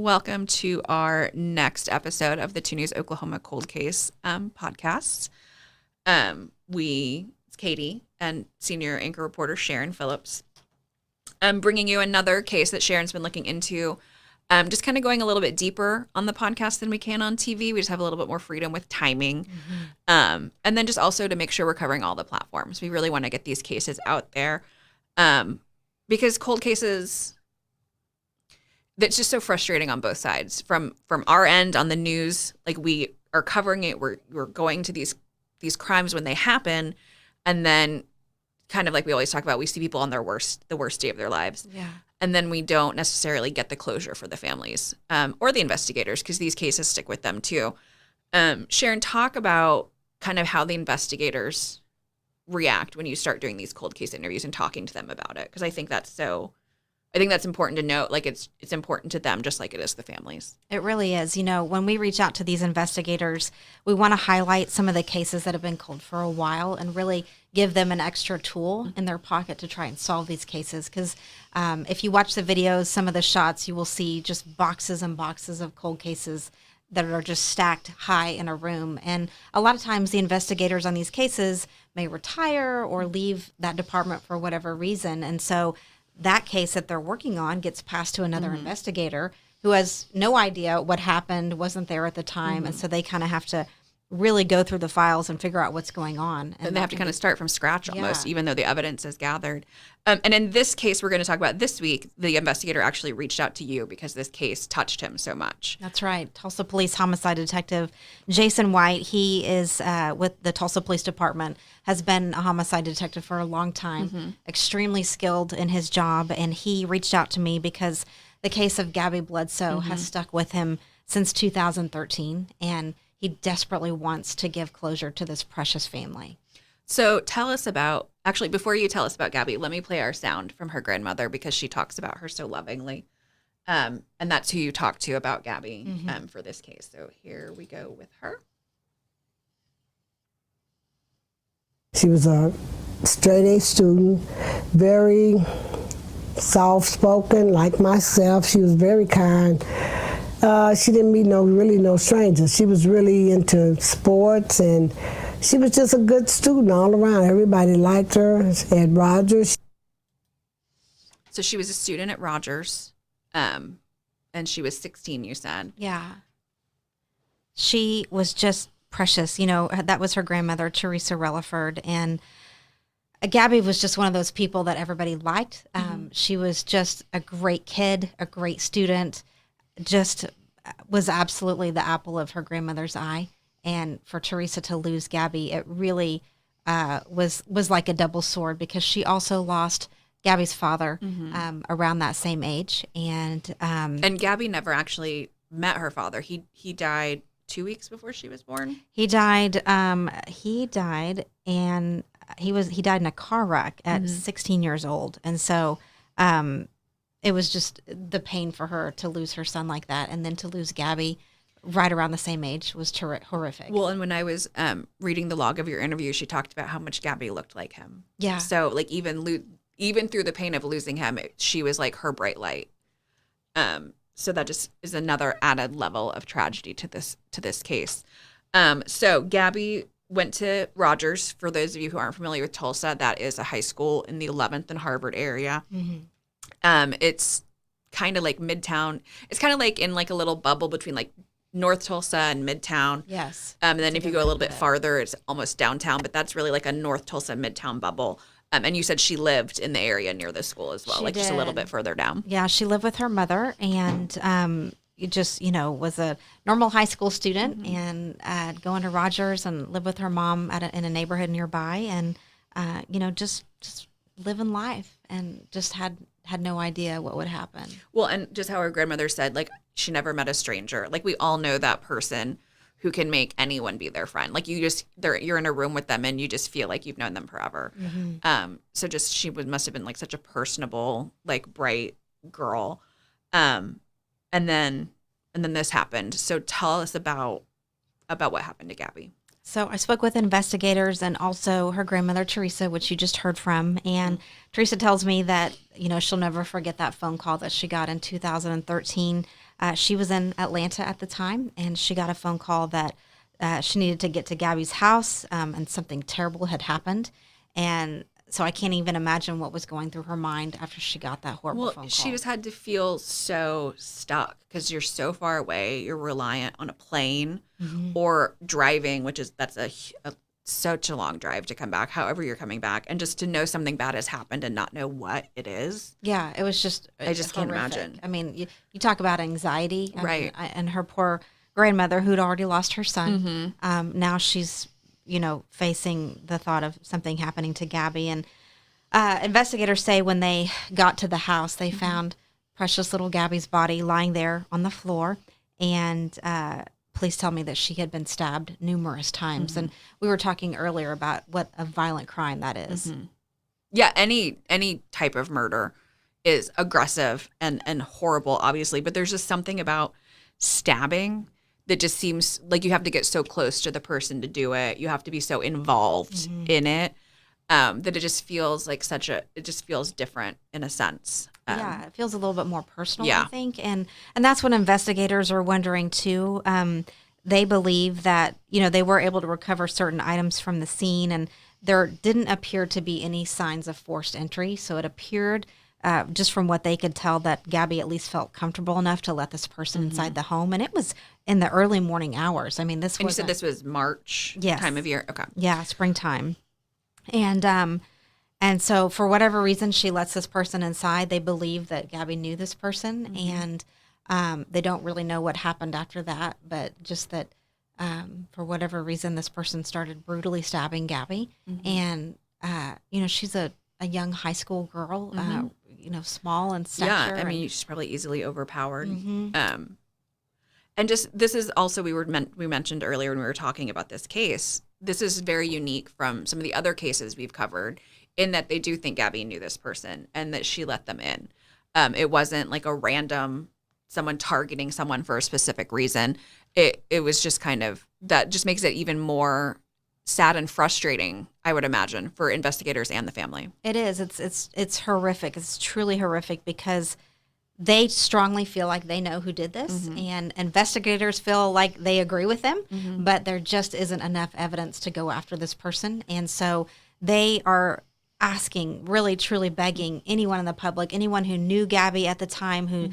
Welcome to our next episode of the 2 News Oklahoma Cold Case podcast. It's Katie and senior anchor reporter Sharon Phillips. I'm bringing you another case that Sharon's been looking into, just kind of going a little bit deeper on the podcast than we can on TV. We just have a little bit more freedom with timing. And then just also to make sure we're covering all the platforms. We really want to get these cases out there because cold cases... That's just so frustrating on both sides. From our end on the news, like we are covering it, we're going to these crimes when they happen, and then kind of like we always talk about, we see people on the worst day of their lives. Yeah. And then we don't necessarily get the closure for the families or the investigators, because these cases stick with them too. Sharon, talk about kind of how the investigators react when you start doing these cold case interviews and talking to them about it, because I think that's important to note. Like it's important to them just like it is the families. It really is. You know, when we reach out to these investigators, we want to highlight some of the cases that have been cold for a while and really give them an extra tool in their pocket to try and solve these cases. Because if you watch the videos, some of the shots, you will see just boxes and boxes of cold cases that are just stacked high in a room. And a lot of times the investigators on these cases may retire or leave that department for whatever reason. And so that case that they're working on gets passed to another investigator who has no idea what happened, wasn't there at the time. And so they kind of have to really go through the files and figure out what's going on. And they have to kind of start from scratch almost, even though the evidence is gathered. And in this case we're going to talk about this week, the investigator actually reached out to you because this case touched him so much. That's right. Tulsa Police Homicide Detective Jason White, he is with the Tulsa Police Department, has been a homicide detective for a long time, extremely skilled in his job. And he reached out to me because the case of Gabby Bledsoe has stuck with him since 2013. And he desperately wants to give closure to this precious family. So tell us about, actually, before you tell us about Gabby, let me play our sound from her grandmother because she talks about her so lovingly. And that's who you talked to about Gabby for this case. So here we go with her. She was a straight-A student, very soft-spoken like myself. She was very kind. She didn't meet no strangers. She was really into sports, and she was just a good student all around. Everybody liked her at Rogers. So she was a student at Rogers, and she was 16, you said. Yeah. She was just precious. You know, that was her grandmother, Teresa Relaford, and Gabby was just one of those people that everybody liked. She was just a great kid, a great student, just was absolutely the apple of her grandmother's eye. And for Teresa to lose Gabby, it really was like a double sword, because she also lost Gabby's father around that same age. And Gabby never actually met her father. He died 2 weeks before she was born. He died. He died in a car wreck at 16 years old. And so it was just the pain for her to lose her son like that, and then to lose Gabby right around the same age was horrific. Well, and when I was reading the log of your interview, she talked about how much Gabby looked like him. Yeah. So like even through the pain of losing him, she was like her bright light. So that just is another added level of tragedy to this case. So Gabby went to Rogers. For those of you who aren't familiar with Tulsa, that is a high school in the 11th and Harvard area. It's kind of like Midtown. It's kind of like in like a little bubble between like North Tulsa and Midtown. Yes. And then if you go a little bit farther, it's almost downtown, but that's really like a North Tulsa Midtown bubble. And you said she lived in the area near the school as well, She like did. Just a little bit further down. Yeah, she lived with her mother, and was a normal high school student, and going to Rogers and lived with her mom in a neighborhood nearby, and just living life, and just had no idea what would happen. Well, and just how her grandmother said, like, she never met a stranger. Like, we all know that person who can make anyone be their friend. Like, you're in a room with them and you just feel like you've known them forever. So just she must have been like such a personable, like, bright girl. And then this happened. So tell us about what happened to Gabby. So I spoke with investigators and also her grandmother, Teresa, which you just heard from. And Teresa tells me that, she'll never forget that phone call that she got in 2013. She was in Atlanta at the time, and she got a phone call that she needed to get to Gabby's house, and something terrible had happened. And so I can't even imagine what was going through her mind after she got that horrible phone call. She just had to feel so stuck because you're so far away. You're reliant on a plane or driving, that's such a long drive to come back, however you're coming back. And just to know something bad has happened and not know what it is. Yeah, it was just I just can't imagine. I mean, you talk about anxiety. Right. And her poor grandmother who'd already lost her son. Now she's, facing the thought of something happening to Gabby. And investigators say when they got to the house, they found precious little Gabby's body lying there on the floor. And police tell me that she had been stabbed numerous times. And we were talking earlier about what a violent crime that is. Yeah, any type of murder is aggressive and horrible, obviously. But there's just something about stabbing that just seems like you have to get so close to the person to do it. You have to be so involved in it that it just feels like it just feels different in a sense. Yeah, it feels a little bit more personal, Yeah. I think. And that's what investigators are wondering too. They believe that, they were able to recover certain items from the scene, and there didn't appear to be any signs of forced entry. So it appeared, just from what they could tell, that Gabby at least felt comfortable enough to let this person inside the home. And it was in the early morning hours. I mean, this was. And you said this was March time of year? Okay. Yeah, springtime. And so for whatever reason, she lets this person inside. They believe that Gabby knew this person, and they don't really know what happened after that, but just that for whatever reason, this person started brutally stabbing Gabby. And, she's a young high school girl, small in stature. Yeah, I mean, she's probably easily overpowered. And just this is also we mentioned earlier when we were talking about this case. This is very unique from some of the other cases we've covered in that they do think Gabby knew this person and that she let them in. It wasn't like a random someone targeting someone for a specific reason. It was just kind of that just makes it even more sad and frustrating, I would imagine, for investigators and the family. It is. It's horrific. It's truly horrific because they strongly feel like they know who did this, and investigators feel like they agree with them, but there just isn't enough evidence to go after this person. And so they are asking, really, truly begging anyone in the public, anyone who knew Gabby at the time, who,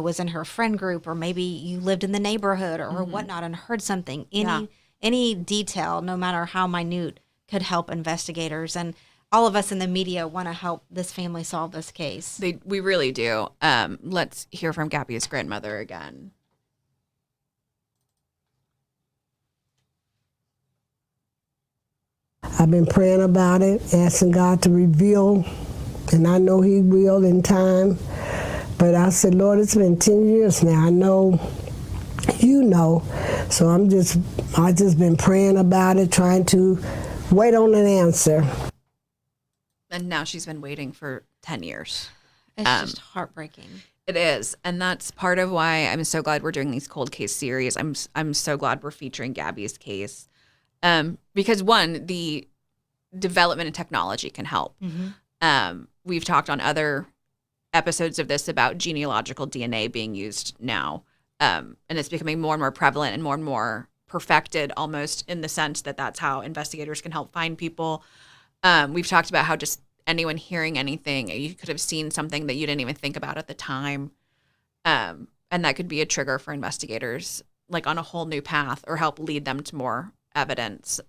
was in her friend group, or maybe you lived in the neighborhood or whatnot and heard something, any detail, no matter how minute, could help investigators. And all of us in the media want to help this family solve this case. We really do. Let's hear from Gabby's grandmother again. I've been praying about it, asking God to reveal, and I know He will in time. But I said, Lord, it's been 10 years now. I know You know. So I just been praying about it, trying to wait on an answer. And now she's been waiting for 10 years. It's just heartbreaking. It is. And that's part of why I'm so glad we're doing these cold case series. I'm so glad we're featuring Gabby's case. Because one, the development in technology can help. We've talked on other episodes of this about genealogical DNA being used now. And it's becoming more and more prevalent and more perfected, almost in the sense that that's how investigators can help find people. We've talked about how just anyone hearing anything, you could have seen something that you didn't even think about at the time. And that could be a trigger for investigators, like on a whole new path, or help lead them to more evidence.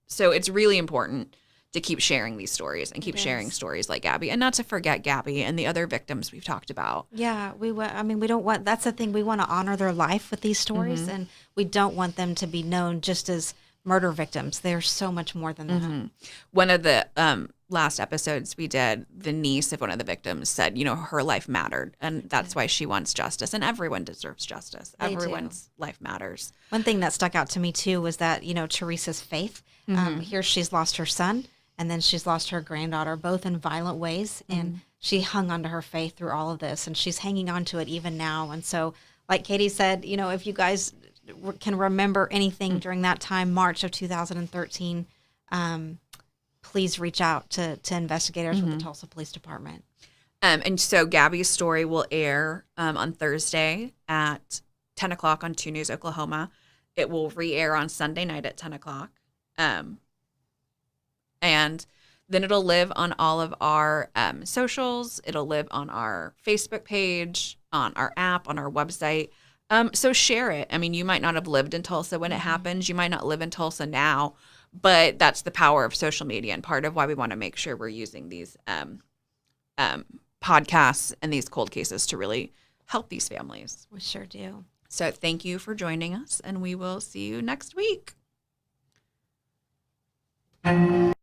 So it's really important to keep sharing these stories and keep sharing stories like Gabby, and not to forget Gabby and the other victims we've talked about. Yeah, we don't want, that's the thing, we want to honor their life with these stories, and we don't want them to be known just as murder victims. They're so much more than that. One of the last episodes we did, the niece of one of the victims said, her life mattered, and that's why she wants justice, and everyone deserves justice. Everyone's life matters. One thing that stuck out to me too was that, Teresa's faith. Here she's lost her son, and then she's lost her granddaughter, both in violent ways, and she hung onto her faith through all of this, and she's hanging on to it even now. And so, like Katie said, if you guys can remember anything during that time, March of 2013, please reach out to investigators with the Tulsa Police Department. And so Gabby's story will air on Thursday at 10 o'clock on 2 News Oklahoma. It will re-air on Sunday night at 10 o'clock. And then it'll live on all of our socials. It'll live on our Facebook page, on our app, on our website. So share it. I mean, you might not have lived in Tulsa when it happens. You might not live in Tulsa now, but that's the power of social media and part of why we want to make sure we're using these podcasts and these cold cases to really help these families. We sure do. So thank you for joining us, and we will see you next week.